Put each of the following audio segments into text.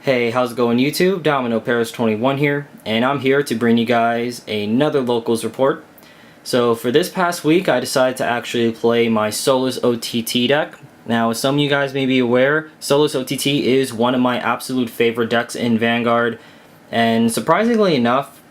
Hey, how's it going YouTube? Domino Paris 21 here, and I'm here to bring you guys another locals report. So for this past week, I decided to actually play my Soulless OTT deck. Now, as some of you guys may be aware, Soulless OTT is one of my absolute favorite decks in Vanguard, and surprisingly enough,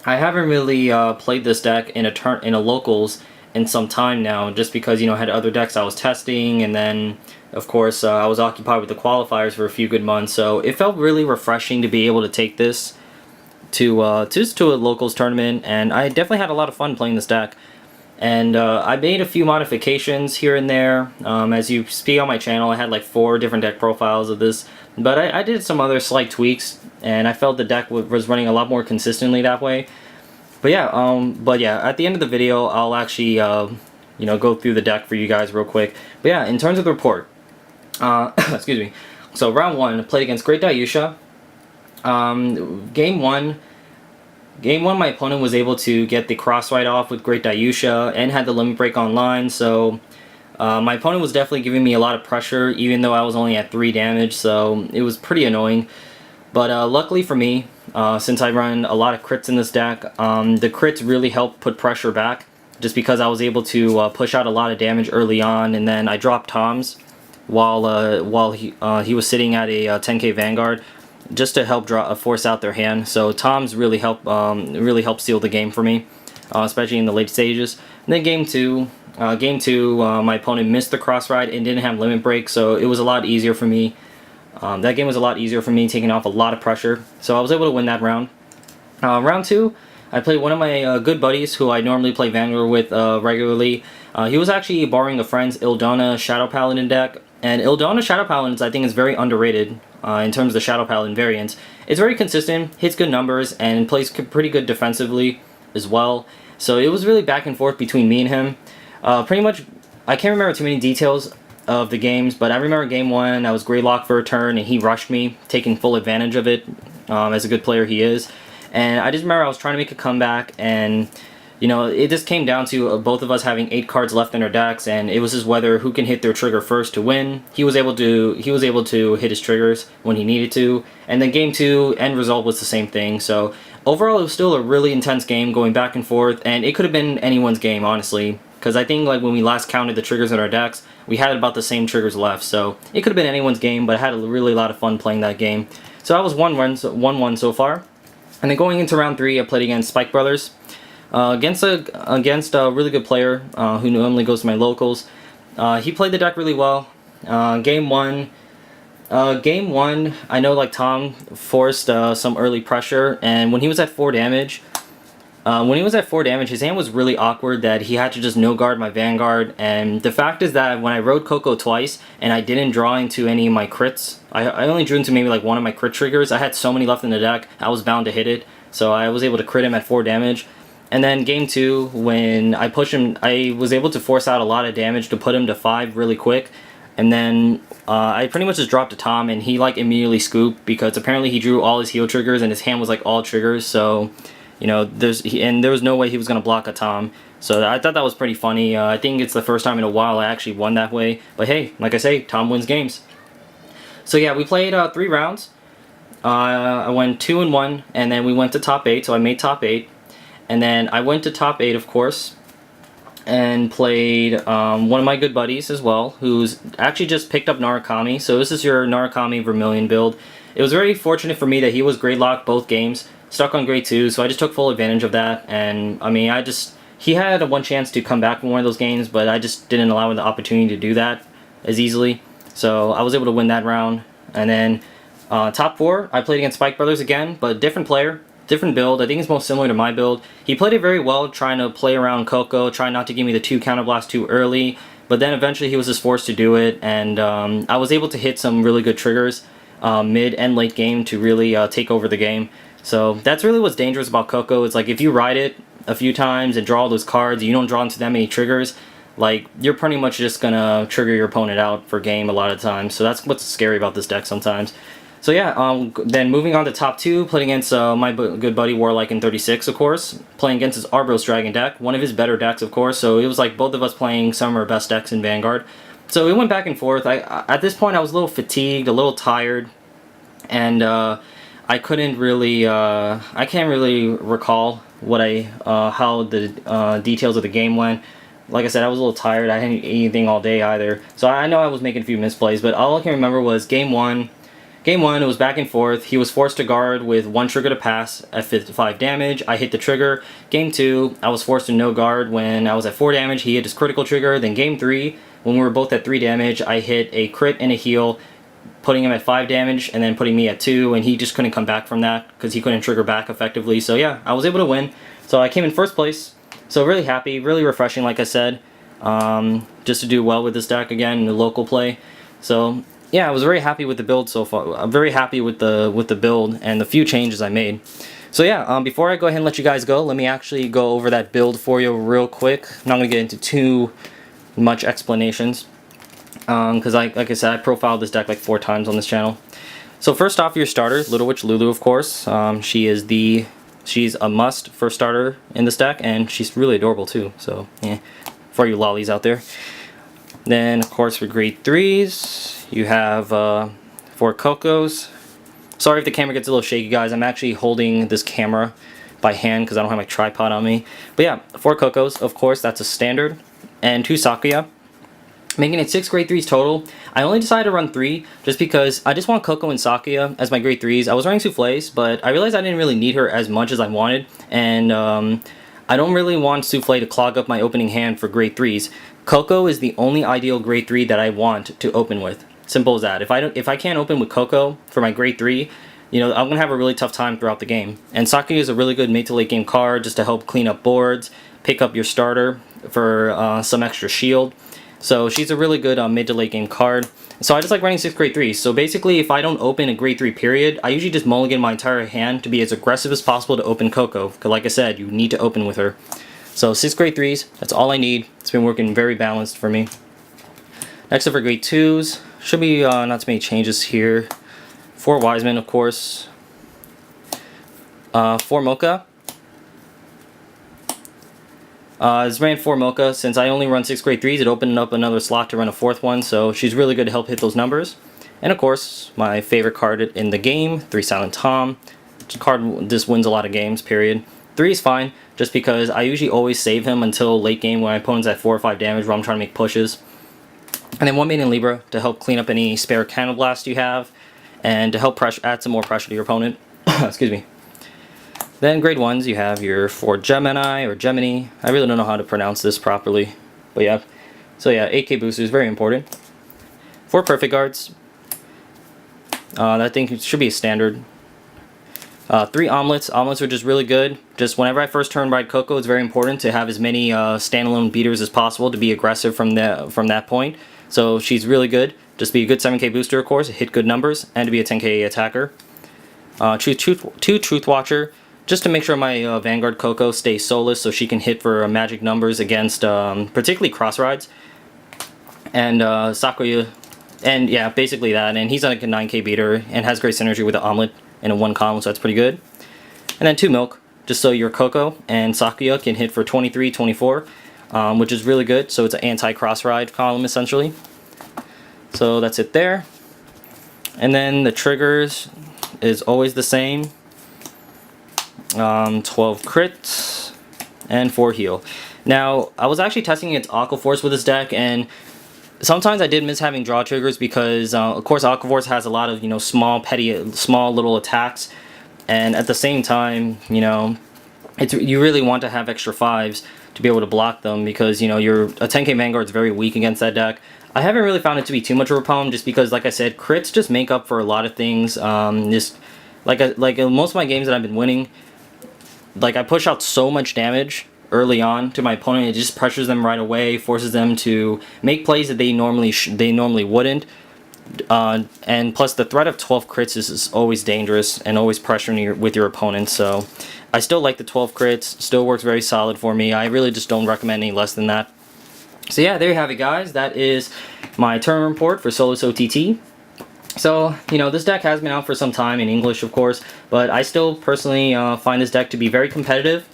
I haven't really played this deck in a locals in some time now, just because I had other decks I was testing, and then of course I was occupied with the qualifiers for a few good months, so it felt really refreshing to be able to take this to just to a locals tournament, and I definitely had a lot of fun playing this deck. And I made a few modifications here and there. As you see on my channel, I had like 4 different deck profiles of this, but I did some other slight tweaks, and I felt the deck was running a lot more consistently that way. But yeah, at the end of the video, I'll actually go through the deck for you guys real quick. But yeah, in terms of the report, excuse me. So round 1, I played against Great Daiyusha. Game 1, my opponent was able to get the Crossfight off with Great Daiyusha and had the limit break online, so my opponent was definitely giving me a lot of pressure, even though I was only at 3 damage, so it was pretty annoying. But luckily for me, since I run a lot of crits in this deck, the crits really helped put pressure back, just because I was able to push out a lot of damage early on, and then I dropped Toms while he was sitting at a 10k Vanguard, just to help force out their hand. So Toms really helped seal the game for me, especially in the late stages. And then game two, my opponent missed the cross ride and didn't have limit break, so it was a lot easier for me. That game was a lot easier for me, taking off a lot of pressure. So I was able to win that round. Round 2, I played one of my good buddies who I normally play Vanguard with regularly. He was actually borrowing a friend's Ildona Shadow Paladin deck. And Ildona Shadow Paladins, I think, is very underrated in terms of the Shadow Paladin variants. It's very consistent, hits good numbers, and plays pretty good defensively as well. So it was really back and forth between me and him. Pretty much, I can't remember too many details of the games, but I remember game 1, I was Greylock for a turn, and he rushed me, taking full advantage of it, as a good player he is. And I just remember I was trying to make a comeback, and it just came down to both of us having 8 cards left in our decks, and it was just whether who can hit their trigger first to win. He was able to hit his triggers when he needed to, and then game 2 end result was the same thing. So overall, it was still a really intense game, going back and forth, and it could have been anyone's game, honestly, because I think like when we last counted the triggers in our decks, we had about the same triggers left. So it could have been anyone's game, but I had a really lot of fun playing that game. So I was 1-1 so far. And then going into round 3, I played against Spike Brothers. Against a really good player who normally goes to my locals. He played the deck really well. Game 1, I know like Tom forced some early pressure, and when he was at 4 damage, his hand was really awkward that he had to just no guard my Vanguard. And the fact is that when I rode Coco twice and I didn't draw into any of my crits, I only drew into maybe like one of my crit triggers. I had so many left in the deck, I was bound to hit it, so I was able to crit him at 4 damage. And then game 2, when I pushed him, I was able to force out a lot of damage to put him to 5 really quick. And then I pretty much just dropped a Tom, and he like immediately scooped, because apparently he drew all his heal triggers and his hand was like all triggers. So there was no way he was gonna block a Tom. So I thought that was pretty funny. I think it's the first time in a while I actually won that way. But hey, like I say, Tom wins games. So yeah, we played 3 rounds. I went 2-1, and then we went to top 8. So I made top 8. And then I went to top 8, of course, and played one of my good buddies as well, who's actually just picked up Narukami. So this is your Narukami Vermilion build. It was very fortunate for me that he was Greylock both games, stuck on grade 2, so I just took full advantage of that. And I mean, he had one chance to come back from one of those games, but I just didn't allow him the opportunity to do that as easily. So I was able to win that round. And then top 4, I played against Spike Brothers again, but different player. Different build. I think it's most similar to my build. He played it very well, trying to play around Coco, trying not to give me the 2 counterblast too early, but then eventually he was just forced to do it, and I was able to hit some really good triggers mid and late game to really take over the game. So that's really what's dangerous about Coco. It's like if you ride it a few times and draw all those cards, you don't draw into that many triggers, like you're pretty much just gonna trigger your opponent out for game a lot of times. So that's what's scary about this deck sometimes. So yeah, then moving on to top 2, playing against my good buddy Warlike in 36, of course. Playing against his Arboros Dragon deck, one of his better decks, of course. So it was like both of us playing some of our best decks in Vanguard. So it went back and forth. At this point I was a little fatigued, a little tired. and I couldn't really, I can't really recall what how the details of the game went. Like I said, I was a little tired. I hadn't eaten anything all day either, so I know I was making a few misplays. But all I can remember was game one. Game one, it was back and forth. He was forced to guard with one trigger to pass at 55 damage. I hit the trigger. Game two, I was forced to no guard when I was at 4 damage. He hit his critical trigger. Then game three, when we were both at 3 damage, I hit a crit and a heal, putting him at 5 damage and then putting me at 2, and he just couldn't come back from that because he couldn't trigger back effectively. So yeah, I was able to win. So I came in first place. So really happy, really refreshing, like I said, just to do well with this deck again in the local play. So yeah, I was very happy with the build so far. I'm very happy with the build and the few changes I made. So yeah, before I go ahead and let you guys go, let me actually go over that build for you real quick. I'm not going to get into too much explanations because like I said, I profiled this deck like 4 times on this channel. So first off, your starter, Little Witch Lulu, of course. She's a must first starter in this deck, and she's really adorable too. So yeah, for you lollies out there. Then of course for grade 3s, you have 4 Cocos. Sorry if the camera gets a little shaky, guys. I'm actually holding this camera by hand because I don't have my tripod on me. But yeah, 4 Cocos, of course, that's a standard. And 2 Sakuya, making it 6 grade 3s total. I only decided to run 3 just because I just want Coco and Sakuya as my grade 3s. I was running Soufflés, but I realized I didn't really need her as much as I wanted. And I don't really want Soufflé to clog up my opening hand for grade 3s. Coco is the only ideal grade 3 that I want to open with. Simple as that. If I can't open with Coco for my grade 3, you know, I'm gonna have a really tough time throughout the game. And Sakuya is a really good mid to late game card just to help clean up boards, pick up your starter for some extra shield. So she's a really good mid to late game card. So I just like running 6 grade 3s. So basically, if I don't open a grade 3 period, I usually just mulligan my entire hand to be as aggressive as possible to open Coco. Because like I said, you need to open with her. So 6 grade 3s, that's all I need. It's been working very balanced for me. Next up for grade 2s, should be not too many changes here. 4 Wiseman, of course. 4 Mocha. It's ran 4 Mocha. Since I only run 6 grade 3s, it opened up another slot to run a 4th one, so she's really good to help hit those numbers. And of course, my favorite card in the game, 3 Silent Tom. This card just wins a lot of games, period. 3 is fine, just because I usually always save him until late game when my opponent's at 4 or 5 damage where I'm trying to make pushes. And then 1 Maiden Libra to help clean up any spare Cannon Blast you have, and to help add some more pressure to your opponent. Excuse me. Then grade 1s, you have your 4 Gemini or Gemini. I really don't know how to pronounce this properly, but yeah. So yeah, 8k boosters, very important. 4 Perfect Guards. I think it should be a standard. 3 Omelets. Omelets are just really good. Just whenever I first turn ride Coco, it's very important to have as many standalone beaters as possible to be aggressive from that point. So she's really good. Just be a good 7k booster, of course, hit good numbers, and to be a 10k attacker. 2 Truth Watcher, just to make sure my Vanguard Coco stays soulless so she can hit for magic numbers against particularly cross rides. And Sakuya, and yeah, basically that. And he's like a 9k beater and has great synergy with the Omelet in a 1 column, so that's pretty good. And then 2 Milk, just so your Coco and Sakuya can hit for 23, 24, which is really good. So it's an anti-cross ride column essentially. So that's it there. And then the triggers is always the same. 12 crits and 4 heal. Now, I was actually testing against Aquaforce with this deck, and sometimes I did miss having draw triggers because, of course, Aquaforce has a lot of, you know, small little attacks, and at the same time, you know, you really want to have extra 5s to be able to block them because, you know, a 10k Vanguard is very weak against that deck. I haven't really found it to be too much of a problem just because, like I said, crits just make up for a lot of things. Just like most of my games that I've been winning, like I push out so much damage early on to my opponent, it just pressures them right away, forces them to make plays that they normally wouldn't. And plus the threat of 12 crits is always dangerous and always pressuring with your opponent. So I still like the 12 crits, still works very solid for me. I really just don't recommend any less than that. So yeah, there you have it, guys. That is my tournament report for Soulless OTT. So, you know, this deck has been out for some time in English, of course, but I still personally find this deck to be very competitive.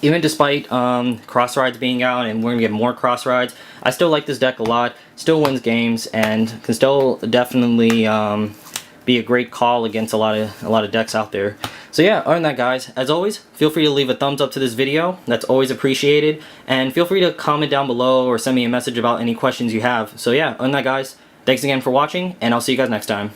Even despite cross rides being out, and we're going to get more cross rides, I still like this deck a lot, still wins games, and can still definitely be a great call against a lot of decks out there. So yeah, other than that, guys, as always, feel free to leave a thumbs up to this video. That's always appreciated. And feel free to comment down below or send me a message about any questions you have. So yeah, other than that, guys, thanks again for watching, and I'll see you guys next time.